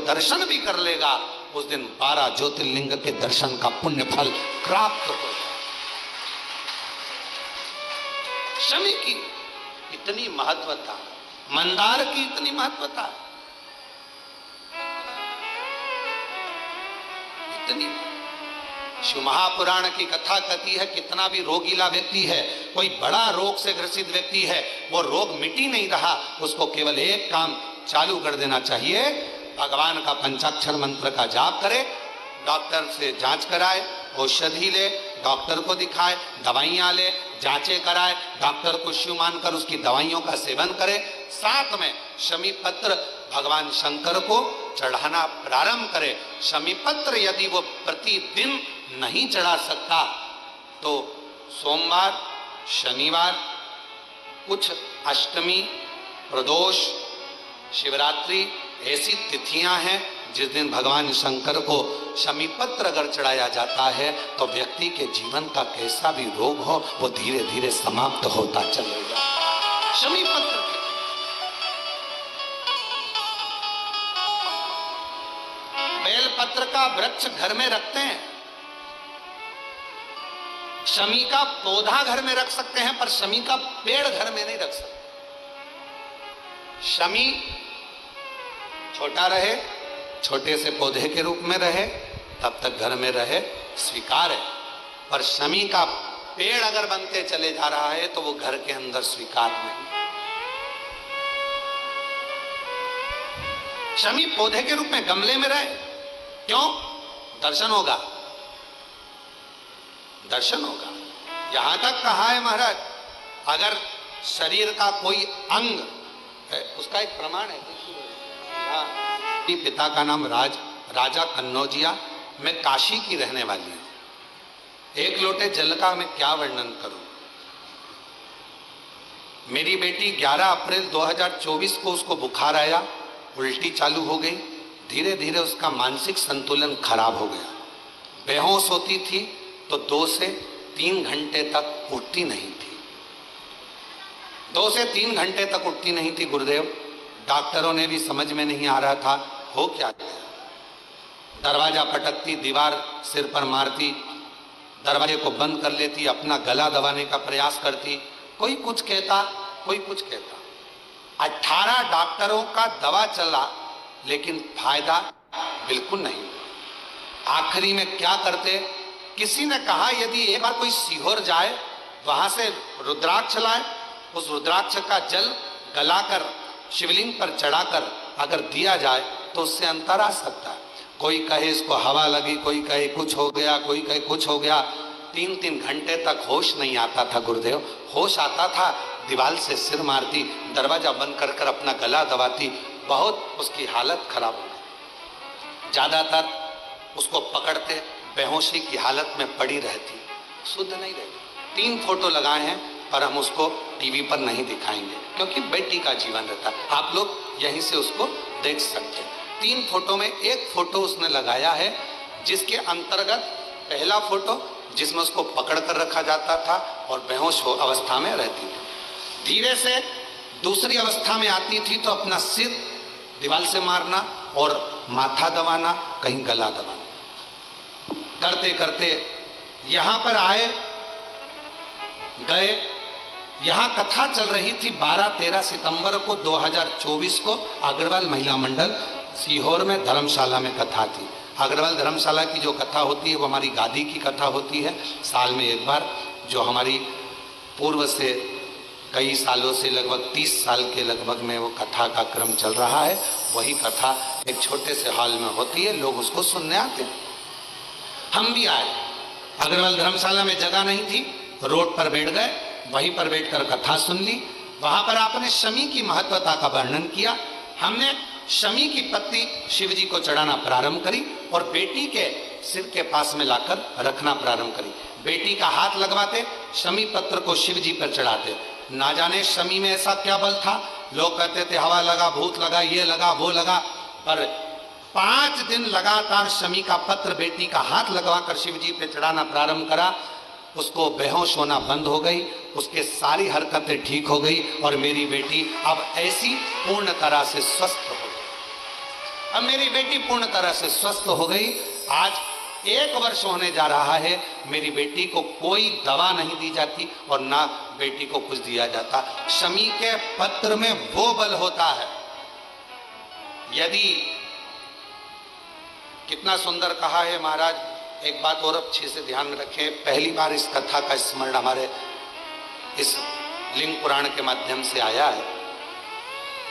दर्शन भी कर लेगा उस दिन 12 ज्योतिर्लिंग के दर्शन का पुण्य फल प्राप्त हो। शमी की इतनी महत्वता, मंदार की इतनी महत्वता, इतनी। शिव महापुराण की कथा कहती है कितना भी रोगीला व्यक्ति है, कोई बड़ा रोग से ग्रसित व्यक्ति है, वो रोग मिट ही नहीं रहा, उसको केवल एक काम चालू कर देना चाहिए, भगवान का पंचाक्षर मंत्र का जाप करे, डॉक्टर से जांच कराए, औषधि ले, डॉक्टर को दिखाए, दवाइयां ले, जांचें कराए, डॉक्टर को शिव मानकर उसकी दवाइयों का सेवन करे, साथ में शमी पत्र भगवान शंकर को चढ़ाना प्रारंभ करे। शमी पत्र यदि वो प्रतिदिन नहीं चढ़ा सकता तो सोमवार, शनिवार, कुछ अष्टमी, प्रदोष, शिवरात्रि ऐसी तिथियां हैं जिस दिन भगवान शंकर को शमी पत्र अगर चढ़ाया जाता है तो व्यक्ति के जीवन का कैसा भी रोग हो वो धीरे धीरे समाप्त होता चलेगा। शमी पत्र बेलपत्र का वृक्ष घर में रखते हैं, शमी का पौधा घर में रख सकते हैं पर शमी का पेड़ घर में नहीं रख सकते। शमी छोटा रहे, छोटे से पौधे के रूप में रहे, तब तक घर में रहे, स्वीकार है, पर शमी का पेड़ अगर बनते चले जा रहा है तो वो घर के अंदर स्वीकार नहीं। शमी पौधे के रूप में गमले में रहे, क्यों? दर्शन होगा, दर्शन होगा। यहां तक कहा है महाराज, अगर शरीर का कोई अंग है उसका एक प्रमाण है। पिता का नाम राजा कन्नौजिया, मैं काशी की रहने वाली हूं। एक लोटे जल का मैं क्या वर्णन करूं। मेरी बेटी 11 अप्रैल 2024 को उसको बुखार आया, उल्टी चालू हो गई, धीरे धीरे उसका मानसिक संतुलन खराब हो गया, बेहोश होती थी तो 2 से 3 घंटे तक उठती नहीं थी, 2 से 3 घंटे तक उठती नहीं थी। गुरुदेव, डॉक्टरों ने भी समझ में नहीं आ रहा था हो क्या गया। दरवाजा पटकती, दीवार सिर पर मारती, दरवाजे को बंद कर लेती, अपना गला दबाने का प्रयास करती, कोई कुछ कहता, कोई कुछ कहता। 18 डॉक्टरों का दवा चला लेकिन फायदा बिल्कुल नहीं। आखिरी में क्या करते, किसी ने कहा यदि एक बार कोई सीहोर जाए, वहां से रुद्राक्ष लाए, उस रुद्राक्ष का जल गलाकर शिवलिंग पर चढ़ाकर अगर दिया जाए तो उससे अंतर आ सकता है। कोई कहे इसको हवा लगी, कोई कहे कुछ हो गया, कोई कहे कुछ हो गया। 3-3 घंटे तक होश नहीं आता था गुरुदेव। होश आता था, दीवार से सिर मारती, दरवाजा बंद कर कर अपना गला दबाती, बहुत उसकी हालत खराब हो गई। ज्यादातर उसको पकड़ते, बेहोशी की हालत में पड़ी रहती, शुद्ध नहीं रहती। 3 फोटो लगाए हैं पर हम उसको टीवी पर नहीं दिखाएंगे क्योंकि बेटी का जीवन रहता है। आप लोग यहीं से उसको देख सकते हैं। 3 फोटो में एक फोटो उसने लगाया है जिसके अंतर्गत पहला फोटो जिसमें उसको पकड़ कर रखा जाता था और बेहोश अवस्था में रहती थी, धीरे से दूसरी अवस्था में आती थी तो अपना सिर दीवार से मारना और माथा दबाना, कहीं गला दबाना, करते करते यहां पर आए गए। यहां कथा चल रही थी 12-13 सितंबर को 2024 को अग्रवाल महिला मंडल सीहोर में धर्मशाला में कथा थी। अग्रवाल धर्मशाला की जो कथा होती है वो हमारी गादी की कथा होती है, साल में एक बार, जो हमारी पूर्व से कई सालों से लगभग 30 साल के लगभग में वो कथा का क्रम चल रहा है। वही कथा एक छोटे से हॉल में होती है, लोग उसको सुनने आते हैं। हम भी आए, अग्रवाल धर्मशाला में जगह नहीं थी, रोड पर बैठ गए, वहीं पर बैठकर कथा सुन ली। वहां पर आपने शमी की महत्वता का वर्णन किया। हमने शमी की पत्ती शिव जी को चढ़ाना प्रारंभ करी और बेटी के सिर के पास में लाकर रखना प्रारंभ करी। बेटी का हाथ लगवाते, शमी पत्र को शिव जी पर चढ़ाते। ना जाने शमी में ऐसा क्या बल था, लोग कहते थे हवा लगा, भूत लगा, ये लगा, वो लगा, पर 5 दिन लगातार शमी का पत्र बेटी का हाथ लगवाकर शिव जी पे चढ़ाना प्रारंभ करा। उसको बेहोश होना बंद हो गई, उसके सारी हरकतें ठीक हो गई और मेरी बेटी अब ऐसी पूर्ण तरह से स्वस्थ हो गई। अब मेरी बेटी पूर्ण तरह से स्वस्थ हो गई। आज 1 वर्ष होने जा रहा है, मेरी बेटी को कोई दवा नहीं दी जाती और ना बेटी को कुछ दिया जाता। शमी के पत्र में वो बल होता है, यदि, कितना सुंदर कहा है महाराज। एक बात और अच्छे से ध्यान में रखें, पहली बार इस कथा का स्मरण हमारे इस लिंग पुराण के माध्यम से आया है।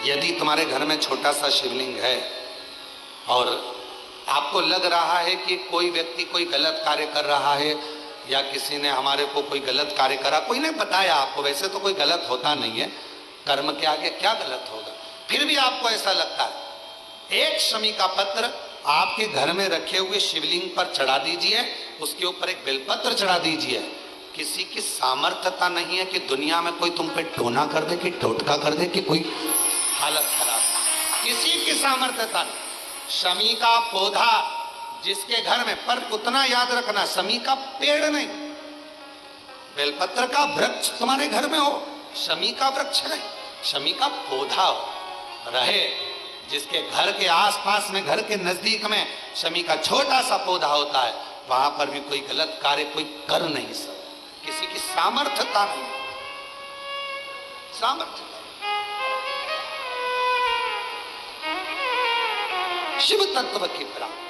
यदि तुम्हारे घर में छोटा सा शिवलिंग है और आपको लग रहा है कि कोई व्यक्ति कोई गलत कार्य कर रहा है या किसी ने हमारे को कोई गलत कार्य करा, कोई ने बताया आपको, वैसे तो कोई गलत होता नहीं है, कर्म के आगे क्या गलत होगा, फिर भी आपको ऐसा लगता है, एक शमी का पत्र आपके घर में रखे हुए शिवलिंग पर चढ़ा दीजिए, उसके ऊपर एक बेलपत्र चढ़ा दीजिए। किसी की सामर्थ्यता नहीं है कि दुनिया में कोई तुम पे टोना कर दे, कि टोटका कर दे, कि कोई हालत खराब, किसी की सामर्थ्यता नहीं। शमी का पौधा जिसके घर में, पर उतना याद रखना, शमी का पेड़ नहीं, बेलपत्र का वृक्ष तुम्हारे घर में हो, शमी का वृक्ष नहीं, शमी का पौधा हो रहे, जिसके घर के आसपास में, घर के नजदीक में शमी का छोटा सा पौधा होता है, वहां पर भी कोई गलत कार्य कोई कर नहीं सकता। किसी की सामर्थ्यता नहीं, सामर्थ्य शिव तत्व की प्राप्ति।